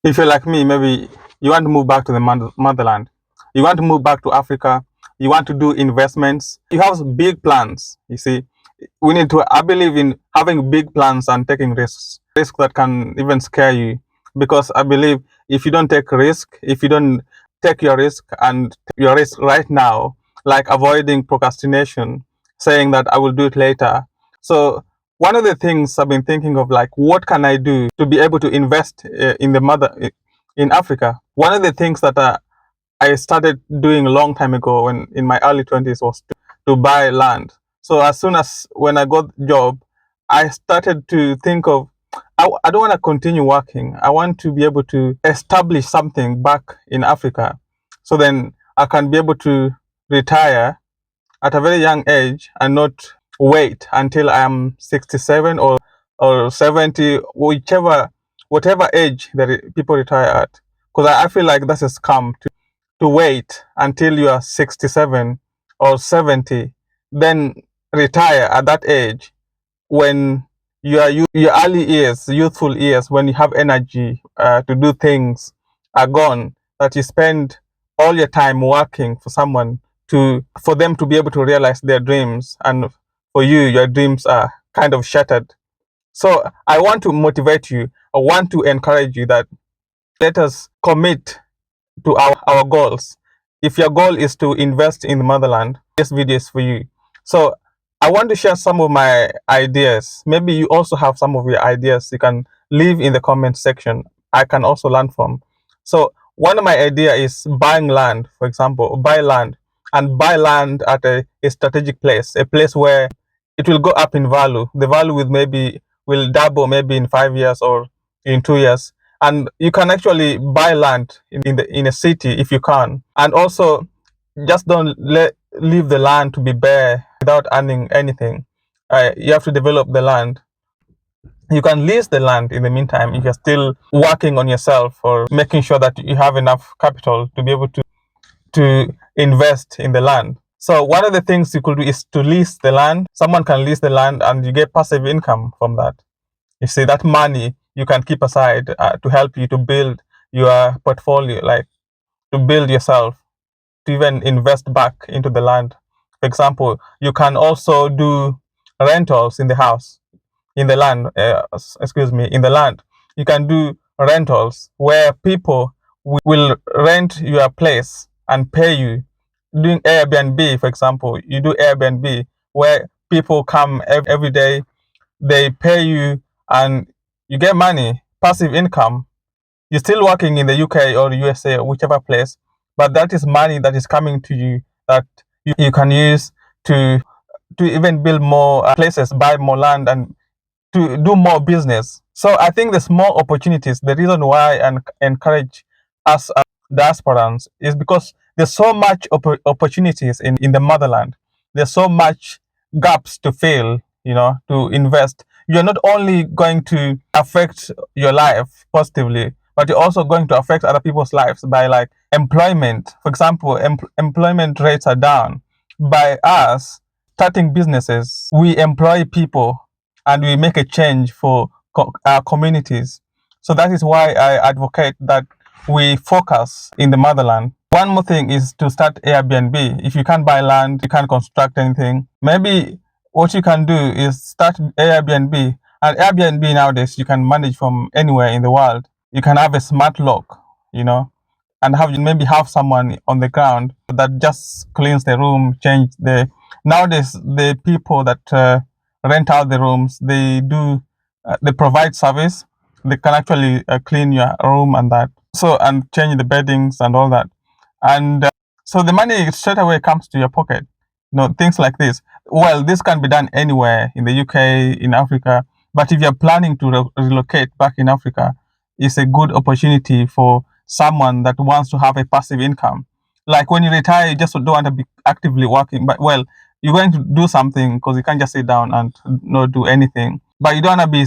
If you're like me, maybe you want to move back to the motherland, you want to move back to Africa, you want to do investments, you have big plans. You see, we need to, I believe in having big plans and taking risks that can even scare you. Because I believe if you don't take risk, if you don't take your risk and take your risk right now, like avoiding procrastination, saying that I will do it later. So one of the things I've been thinking of, like, what can I do to be able to invest in Africa? One of the things that I started doing a long time ago when in my early 20s was to buy land. So as soon as when I got job, I started to think of, I don't want to continue working. I want to be able to establish something back in Africa. So then I can be able to retire at a very young age and not wait until I am 67 or 70, whatever age that people retire at. Because I feel like that's a scam to wait until you are 67 or 70, then retire at that age when your early years, youthful years, when you have energy to do things are gone, that you spend all your time working for someone for them to be able to realize their dreams, and for you, your dreams are kind of shattered. So I want to motivate you. I want to encourage you that let us commit to our goals. If your goal is to invest in the motherland, this video is for you. So I want to share some of my ideas. Maybe you also have some of your ideas. You can leave in the comment section. I can also learn from. So one of my idea is buying land, for example, buy land and buy land at a strategic place, a place where it will go up in value. The value will double maybe in 5 years or in 2 years, and you can actually buy land in a city if you can. And also, just don't leave the land to be bare without earning anything. You have to develop the land. You can lease the land in the meantime if you're still working on yourself or making sure that you have enough capital to be able to invest in the land. So one of the things you could do is to lease the land. Someone can lease the land and you get passive income from that. You see, that money you can keep aside to help you to build your portfolio, like to build yourself, to even invest back into the land. For example, you can also do rentals in the house, in the land, in the land. You can do rentals where people will rent your place and pay you. Doing Airbnb, for example, you do Airbnb where people come every day, they pay you and you get money, passive income. You're still working in the UK or USA or whichever place, but that is money that is coming to you that you can use to even build more places, buy more land, and to do more business. So I think there's more opportunities. The reason why I encourage us as diasporans is because there's so much opportunities in the motherland. There's so much gaps to fill, to invest. You're not only going to affect your life positively, but you're also going to affect other people's lives by, like, employment. For example, employment rates are down. By us starting businesses, we employ people and we make a change for our communities. So that is why I advocate that we focus in the motherland. One more thing is to start Airbnb. If you can't buy land, you can't construct anything, maybe what you can do is start Airbnb. And Airbnb nowadays, you can manage from anywhere in the world. You can have a smart lock, and have someone on the ground that just cleans the room, change the. Nowadays, the people that rent out the rooms, they provide service. They can actually clean your room and that. So, and change the beddings and all that. And so the money straight away comes to your pocket. Things like this. Well, this can be done anywhere in the UK, in Africa. But if you're planning to relocate back in Africa, it's a good opportunity for someone that wants to have a passive income. Like when you retire, you just don't want to be actively working, but, well, you're going to do something because you can't just sit down and not do anything. But you don't want to be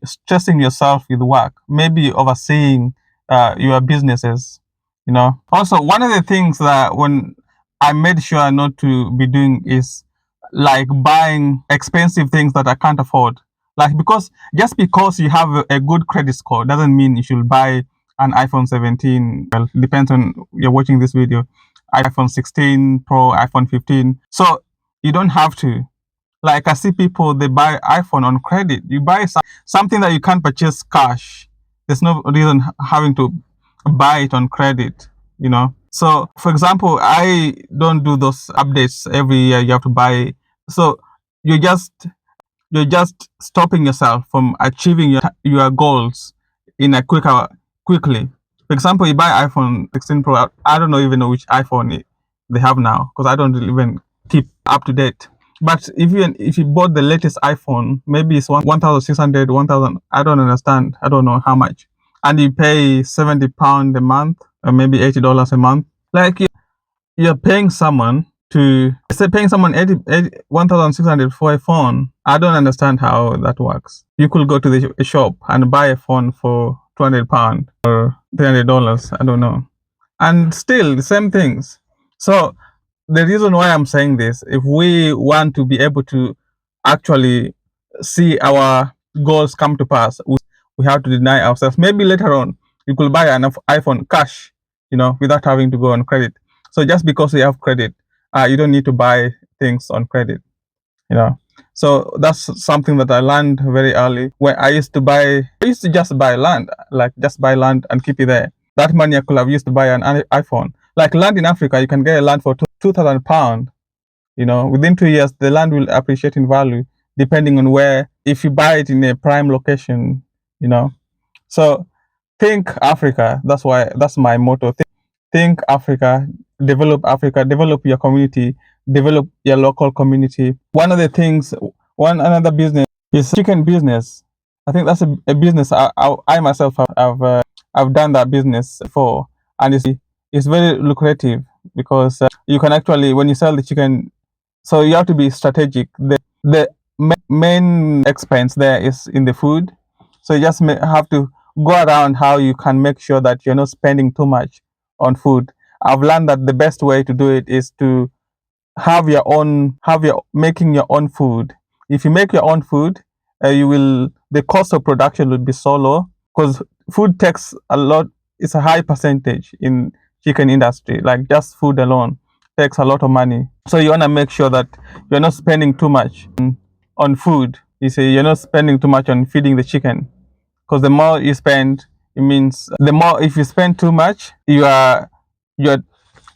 stressing yourself with work, maybe overseeing your businesses. Also, one of the things that when I made sure not to be doing is, like, buying expensive things that I can't afford. Like, because just because you have a good credit score doesn't mean you should buy an iPhone 17. Well, depends on you're watching this video. iPhone 16 Pro, iPhone 15. So you don't have to. Like I see people, they buy iPhone on credit. You buy something that you can't purchase cash. There's no reason having to buy it on credit, you know. So, for example, I don't do those updates every year. You have to buy. So you just you're just stopping yourself from achieving your goals in a quickly. For example, you buy iPhone 16 Pro. I don't know even know which iPhone they have now because I don't even keep up to date. But if you bought the latest iPhone, maybe it's 1,600, 1,000. I don't understand. I don't know how much, and you pay £70 a month or maybe $80 a month. Like you're paying someone to say paying someone 1,600 for a phone. I don't understand how that works. You could go to the shop and buy a phone for £200 or $300. I don't know, and still the same things. So the reason why I'm saying this, if we want to be able to actually see our goals come to pass, we have to deny ourselves. Maybe later on, you could buy an iPhone cash, without having to go on credit. So just because you have credit, you don't need to buy things on credit, you know. So that's something that I learned very early. When I used to just buy land, like just buy land and keep it there. That money I could have used to buy an iPhone. Like land in Africa, you can get a land for £2,000. Within 2 years, the land will appreciate in value depending on where. If you buy it in a prime location, you know. So think Africa. That's my motto. Think Africa, develop your community, develop your local community. One of the things, another business is chicken business. I think that's a business I myself I've done that business before, and it's very lucrative because you can actually, when you sell the chicken, so you have to be strategic. The main expense there is in the food, so you just have to go around how you can make sure that you're not spending too much on food. I've learned that the best way to do it is to making your own food. If you make your own food, the cost of production will be so low because food takes a lot. It's a high percentage in chicken industry. Like just food alone takes a lot of money. So you want to make sure that you're not spending too much on food. You see, you're not spending too much on feeding the chicken, because the more you spend, it means the more. If you spend too much, your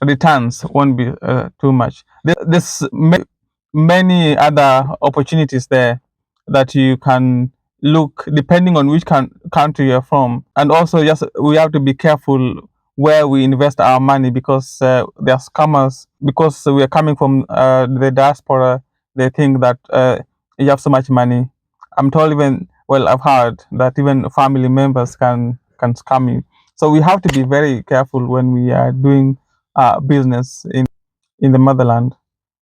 returns won't be too much. There's many other opportunities there that you can look depending on which country you're from, and also just we have to be careful where we invest our money, because there are scammers. Because we are coming from the diaspora, they think that you have so much money. I'm told, I've heard that even family members can scam you. So we have to be very careful when we are doing business in the motherland.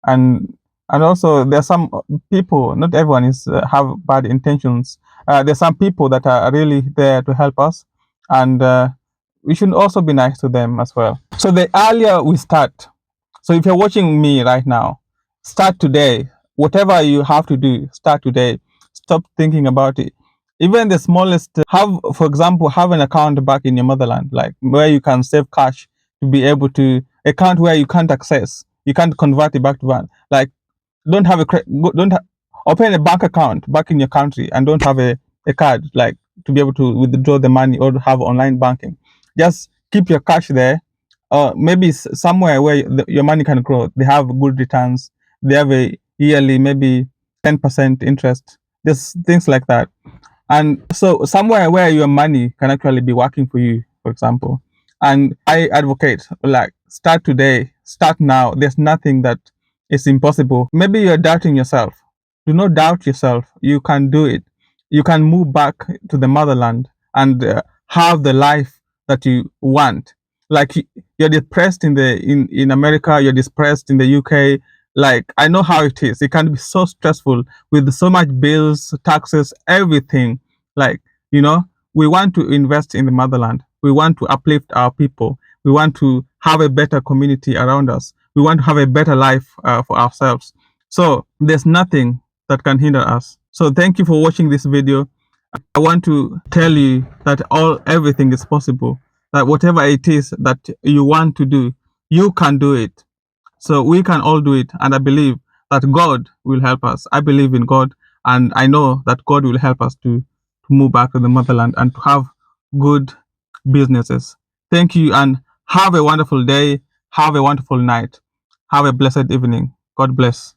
And also there's some people, not everyone is have bad intentions. There's some people that are really there to help us, and we should also be nice to them as well. So the earlier we start, so if you're watching me right now, start today. Whatever you have to do, start today. Stop thinking about it. Even the smallest, for example, have an account back in your motherland, like where you can save cash to be able to account where you can't access, you can't convert it back to one. Like don't have a don't open a bank account back in your country and don't have a card, like to be able to withdraw the money or have online banking. Just keep your cash there, maybe somewhere where your money can grow. They have good returns. They have a yearly maybe 10% interest. There's things like that. And so somewhere where your money can actually be working for you, for example. And I advocate, like, start today, start now. There's nothing that is impossible. Maybe you're doubting yourself. Do not doubt yourself. You can do it. You can move back to the motherland and have the life that you want. Like you're depressed in America, you're depressed in the UK. Like I know how it is. It can be so stressful with so much bills, taxes, everything. Like, we want to invest in the motherland. We want to uplift our people. We want to have a better community around us. We want to have a better life for ourselves. So there's nothing that can hinder us. So thank you for watching this video. I want to tell you that everything is possible. That whatever it is that you want to do, you can do it. So we can all do it. And I believe that God will help us. I believe in God, and I know that God will help us to move back to the motherland and to have good businesses. Thank you, and have a wonderful day. Have a wonderful night. Have a blessed evening. God bless.